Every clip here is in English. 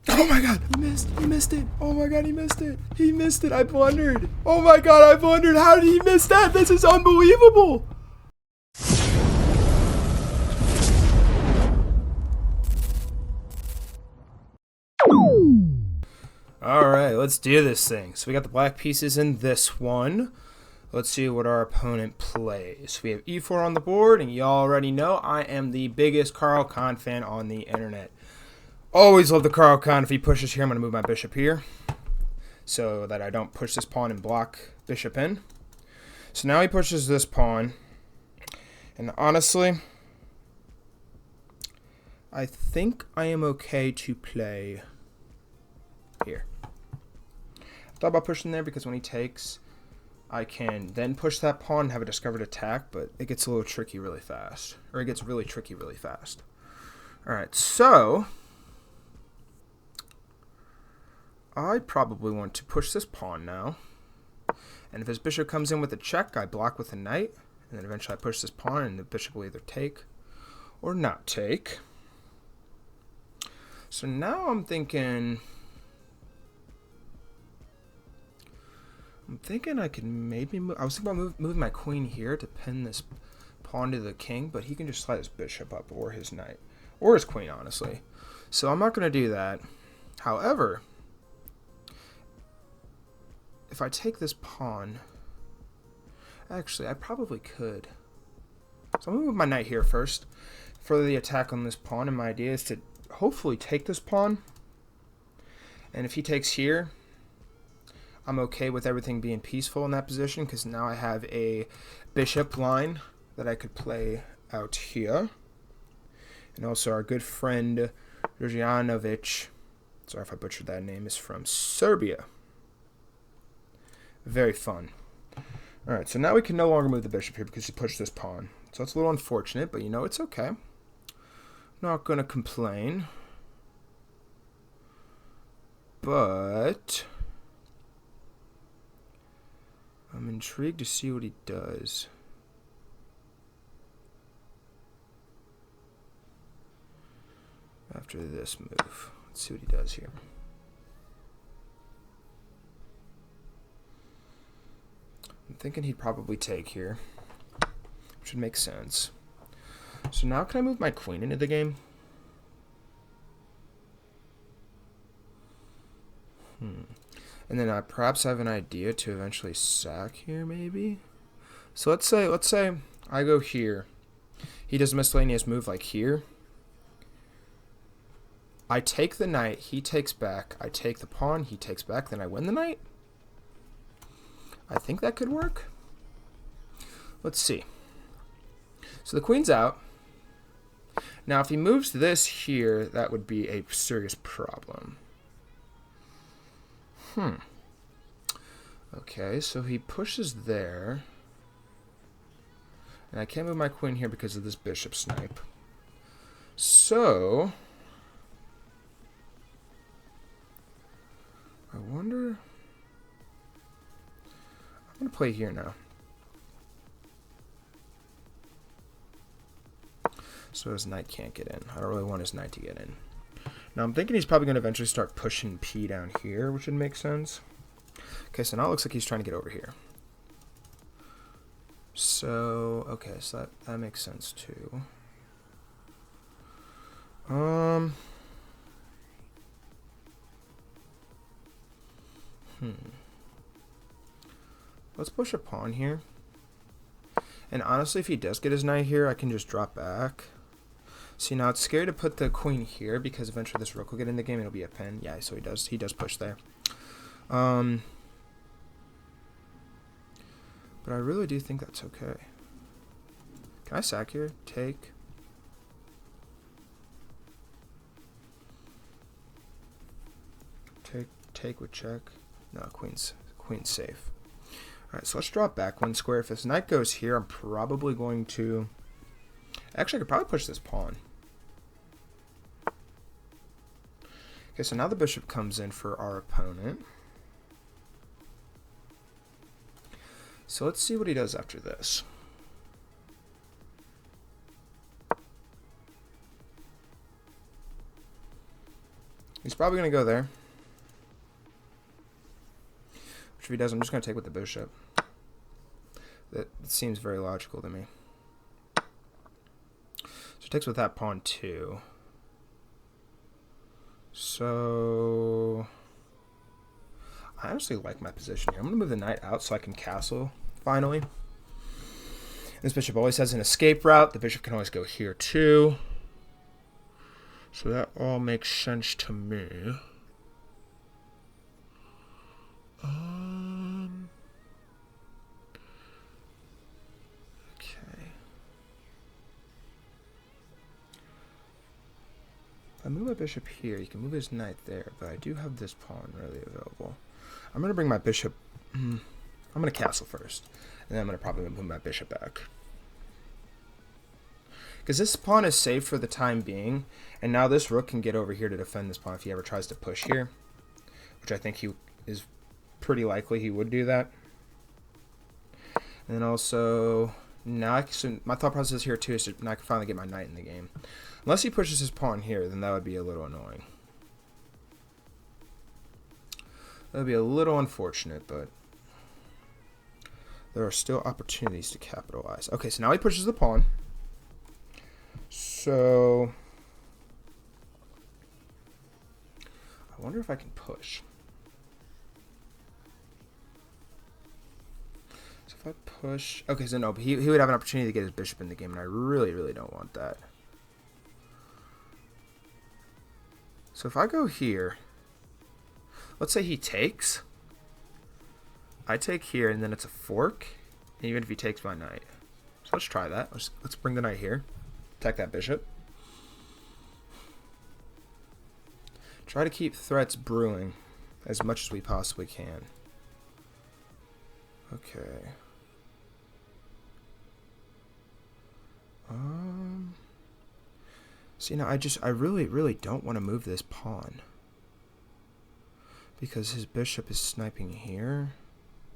Oh my god, he missed it. Oh my god, he missed it. He missed it. I blundered. Oh my god, I blundered. How did he miss that? This is unbelievable. Alright, let's do this thing. So we got the black pieces in this one. Let's see what our opponent plays. We have e4 on the board, and you already know I am the biggest Caro Kann fan on the internet. Always love the Caro Kann. If he pushes here, I'm going to move my bishop here so that I don't push this pawn and block bishop in. So now he pushes this pawn, and honestly, I think I am okay to play here. I thought about pushing there because when he takes, I can then push that pawn and have a discovered attack, but it gets a little tricky really fast. Or it gets really tricky really fast. Alright, so I probably want to push this pawn now. And if his bishop comes in with a check, I block with a knight. And then eventually I push this pawn and the bishop will either take or not take. So now I'm thinking I could maybe move. I was thinking about moving my queen here to pin this pawn to the king, but he can just slide his bishop up or his knight or his queen, honestly. So I'm not going to do that. However, if I take this pawn, actually, I probably could. So I'm going to move my knight here first for the attack on this pawn, and my idea is to hopefully take this pawn. And if he takes here, I'm okay with everything being peaceful in that position because now I have a bishop line that I could play out here. And also our good friend Rjanovic, sorry if I butchered that name, is from Serbia. Very fun. Alright, so now we can no longer move the bishop here because he pushed this pawn. So it's a little unfortunate, but you know, it's okay. Not going to complain. But I'm intrigued to see what he does. After this move. Let's see what he does here. I'm thinking he'd probably take here, which would make sense. So now can I move my queen into the game? And then I perhaps have an idea to eventually sack here, maybe? So let's say I go here. He does a miscellaneous move like here. I take the knight, he takes back. I take the pawn, he takes back, then I win the knight. I think that could work. Let's see. So the queen's out. Now if he moves this here, that would be a serious problem. Okay, so he pushes there. And I can't move my queen here because of this bishop snipe. So I wonder, I'm going to play here now. So his knight can't get in. I don't really want his knight to get in. Now I'm thinking he's probably going to eventually start pushing P down here, which would make sense. Okay, so now it looks like he's trying to get over here. So, okay, so that makes sense too. Let's push a pawn here. And honestly, if he does get his knight here, I can just drop back. See, now it's scary to put the queen here because eventually this rook will get in the game and it'll be a pin. Yeah, so he does push there. But I really do think that's okay. Can I sack here? Take. Take with check. No, queen's safe. Alright, so let's drop back one square. If this knight goes here, I'm probably going to... Actually, I could probably push this pawn. Okay, so now the bishop comes in for our opponent. So let's see what he does after this. He's probably going to go there. Which if he does, I'm just going to take with the bishop. That seems very logical to me. So he takes with that pawn too. So I honestly like my position here. I'm going to move the knight out so I can castle finally. This bishop always has an escape route. The bishop can always go here too. So that all makes sense to me. Okay. If I move my bishop here, you can move his knight there, but I do have this pawn readily available. I'm going to bring my bishop... I'm going to castle first, and then I'm going to probably move my bishop back. Because this pawn is safe for the time being, and now this rook can get over here to defend this pawn if he ever tries to push here, which I think he is pretty likely he would do that. And then also, now so my thought process here too is to, now I can finally get my knight in the game. Unless he pushes his pawn here, then that would be a little annoying. That would be a little unfortunate, but there are still opportunities to capitalize. Okay, so now he pushes the pawn. So I wonder if I can push. So if I push... Okay, so no, but he would have an opportunity to get his bishop in the game, and I really, really don't want that. So if I go here, let's say he takes. I take here, and then it's a fork, even if he takes my knight. So let's try that. Let's bring the knight here. Attack that bishop. Try to keep threats brewing as much as we possibly can. Okay. So, you know, I really, really don't want to move this pawn. Because his bishop is sniping here.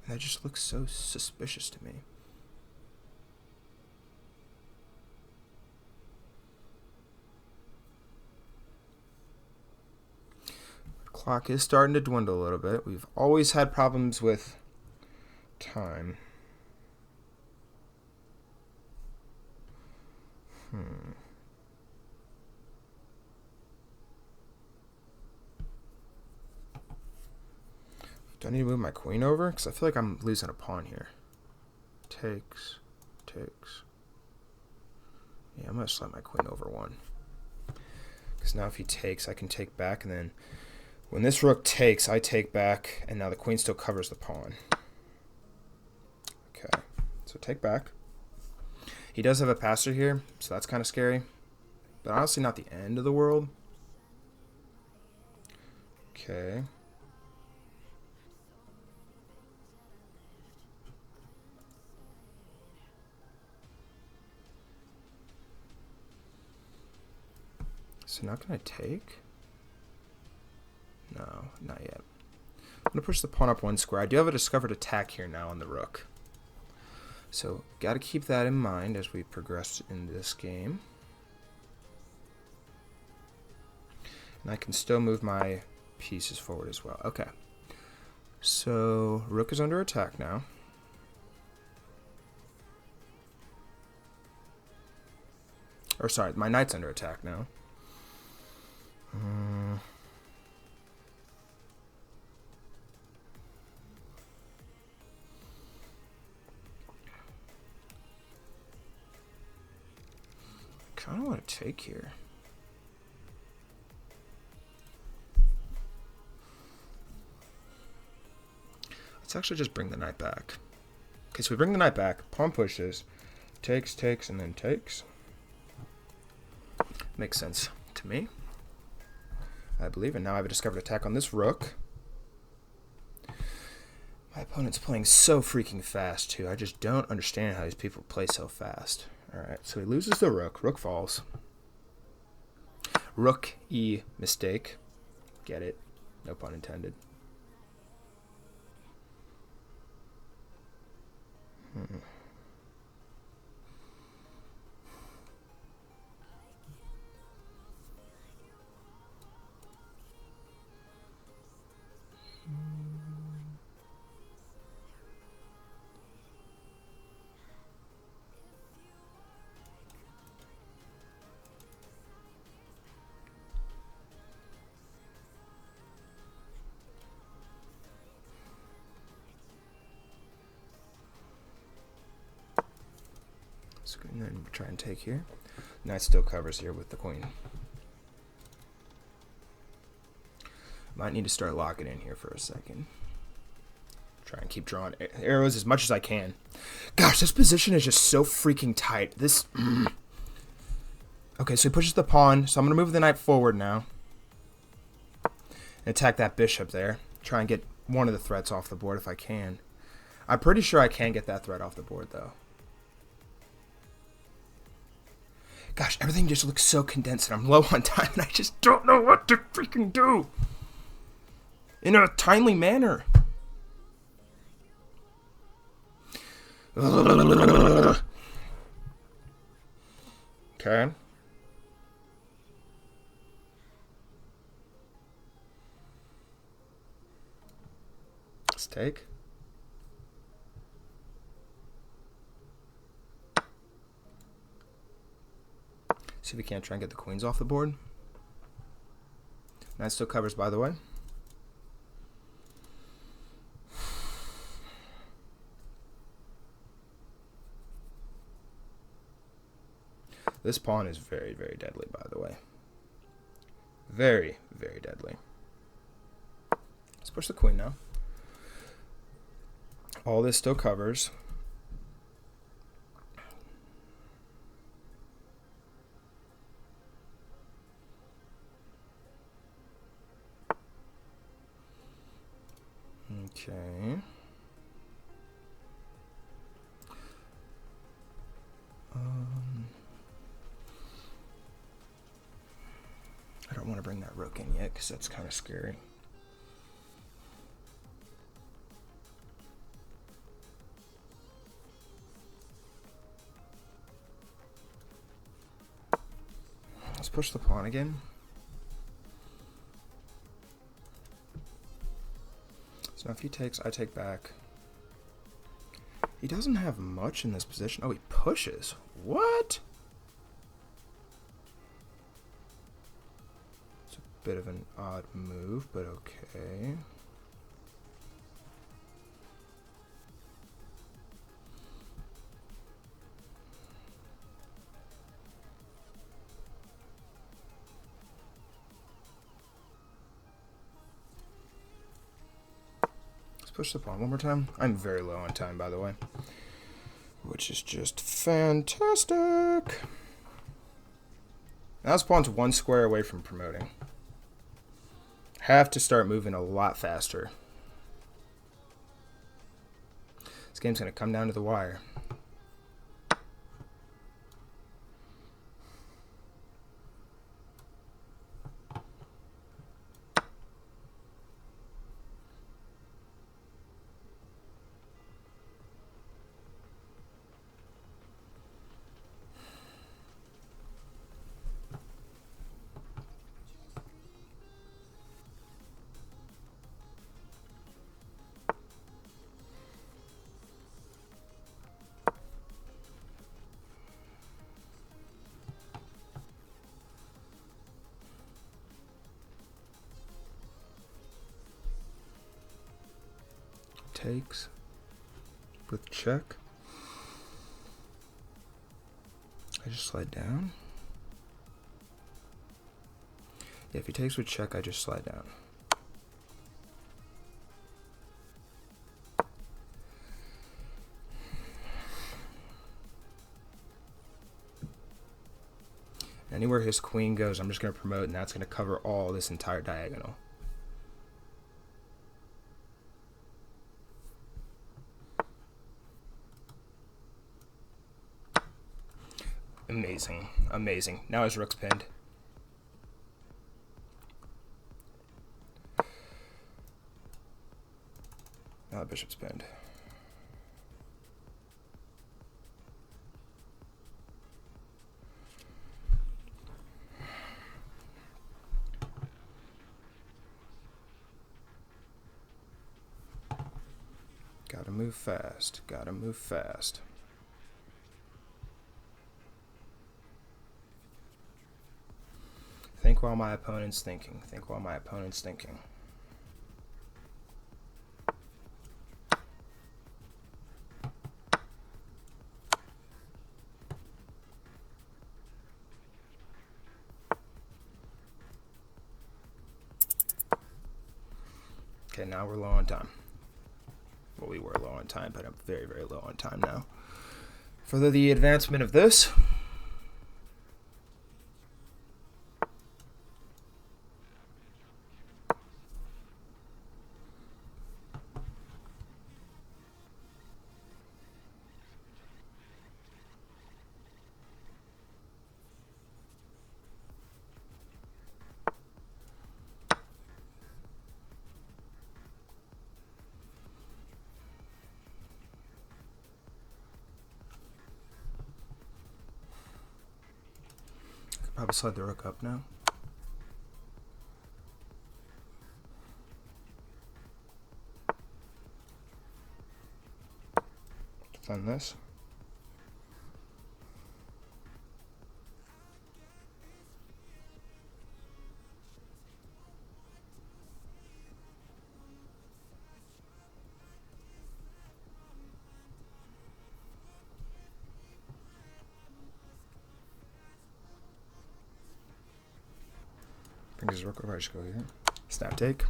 And that just looks so suspicious to me. Clock is starting to dwindle a little bit. We've always had problems with time. Do I need to move my queen over? Because I feel like I'm losing a pawn here. Takes. Yeah, I'm going to slide my queen over one. Because now if he takes, I can take back, and then when this rook takes, I take back, and now the queen still covers the pawn. Okay, so take back. He does have a passer here, so that's kind of scary. But honestly, not the end of the world. Okay. So now can I take? No, not yet. I'm going to push the pawn up one square. I do have a discovered attack here now on the rook. So, got to keep that in mind as we progress in this game. And I can still move my pieces forward as well. Okay. So, rook is under attack now. Or sorry, my knight's under attack now. I kind of want to take here. Let's actually just bring the knight back. Okay, so we bring the knight back, pawn pushes, takes, and then takes. Makes sense to me, I believe. And now I have a discovered attack on this rook. My opponent's playing so freaking fast, too. I just don't understand how these people play so fast. Alright, so he loses the rook. Rook falls. Rook E mistake. Get it. No pun intended. And then try and take here. Knight still covers here with the queen. Might need to start locking in here for a second. Try and keep drawing arrows as much as I can. Gosh, this position is just so freaking tight. This... Okay, so he pushes the pawn. So I'm going to move the knight forward now. And attack that bishop there. Try and get one of the threats off the board if I can. I'm pretty sure I can get that threat off the board, though. Gosh, everything just looks so condensed, and I'm low on time, and I just don't know what to freaking do in a timely manner. Okay. Let's take. See if we can't try and get the queens off the board. Knight still covers, by the way. This pawn is very, very deadly, by the way. Very, very deadly. Let's push the queen now. All this still covers. Okay. I don't want to bring that rook in yet because that's kind of scary. Let's push the pawn again. So if he takes, I take back. He doesn't have much in this position. Oh, he pushes. What? It's a bit of an odd move, but okay. Push the pawn one more time. I'm very low on time, by the way, which is just fantastic. Now this pawn's one square away from promoting. Have to start moving a lot faster. This game's going to come down to the wire. Takes with check. I just slide down. Yeah, if he takes with check, I just slide down. Anywhere his queen goes, I'm just going to promote, and that's going to cover all this entire diagonal. Amazing. Amazing. Now his rook's pinned. Now the bishop's pinned. Gotta move fast. Gotta move fast. Think while my opponent's thinking. Think while my opponent's thinking. Okay, now we're low on time. Well, we were low on time, but I'm very, very low on time now. For the advancement of this, probably slide the rook up now. Defend this. Bring his rook over. I just go here. Snap take.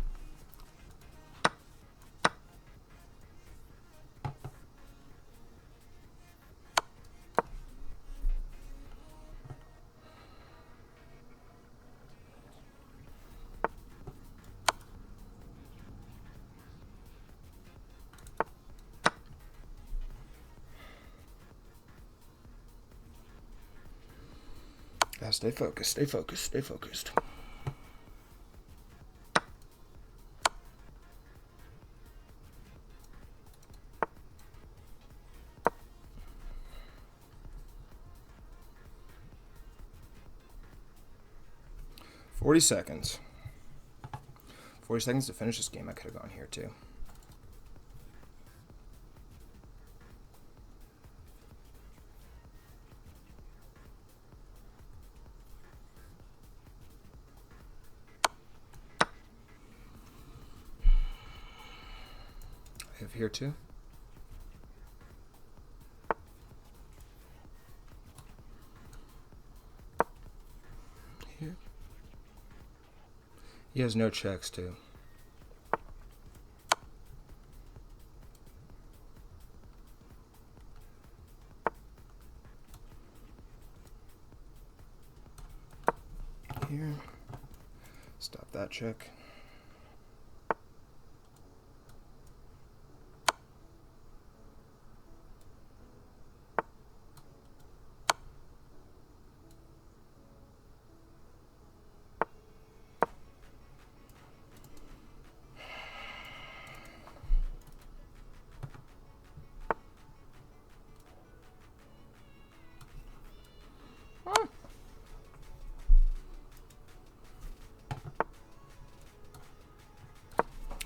Yeah, stay focused, stay focused, stay focused. $40 seconds. 40 seconds to finish this game. I could have gone here too. I have here too. Here. He has no checks too. Here. Stop that check.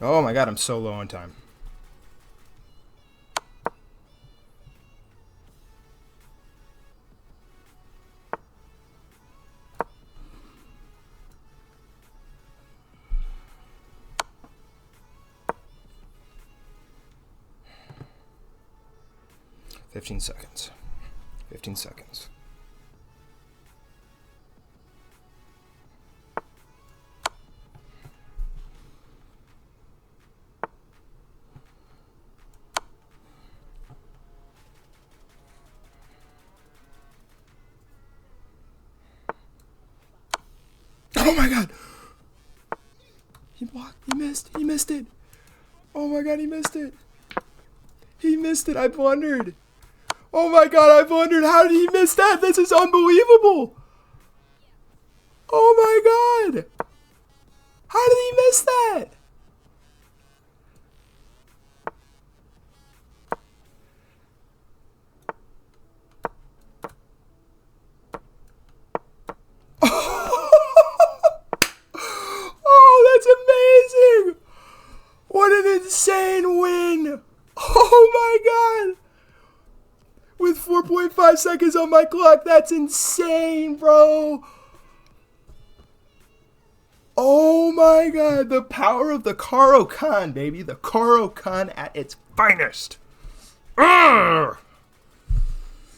Oh my god, I'm so low on time. $15 seconds. 15 seconds. Oh my god! He blocked. He missed. He missed it. Oh my god, he missed it. He missed it. I blundered. Oh my god, I blundered. How did he miss that? This is unbelievable. Oh my god. How did he miss that? Oh, that's amazing. What an insane win. Oh my god. With 4.5 seconds on my clock, that's insane, bro. Oh my god, the power of the Caro Kann, baby. The Caro Kann at its finest. Urgh!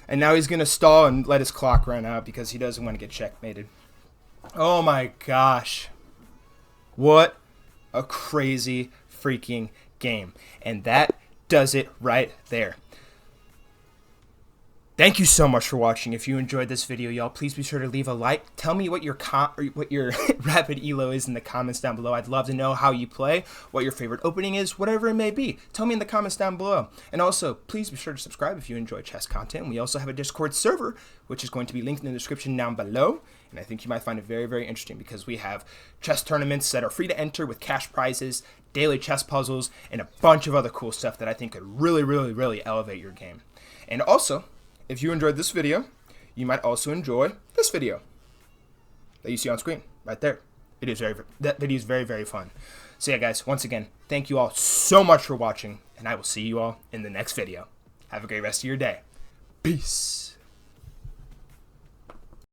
And now he's going to stall and let his clock run out because he doesn't want to get checkmated. Oh my gosh. What a crazy freaking game. And that does it right there. Thank you so much for watching. If you enjoyed this video, y'all, please be sure to leave a like. Tell me what your rapid elo is in the comments down below. I'd love to know how you play, what your favorite opening is, whatever it may be. Tell me in the comments down below. And also, please be sure to subscribe if you enjoy chess content. We also have a Discord server, which is going to be linked in the description down below. And I think you might find it very, very interesting because we have chess tournaments that are free to enter with cash prizes, daily chess puzzles, and a bunch of other cool stuff that I think could really, really, really elevate your game. And also, if you enjoyed this video, you might also enjoy this video that you see on screen right there. That video is very, very fun. So yeah, guys, once again, thank you all so much for watching, and I will see you all in the next video. Have a great rest of your day. Peace.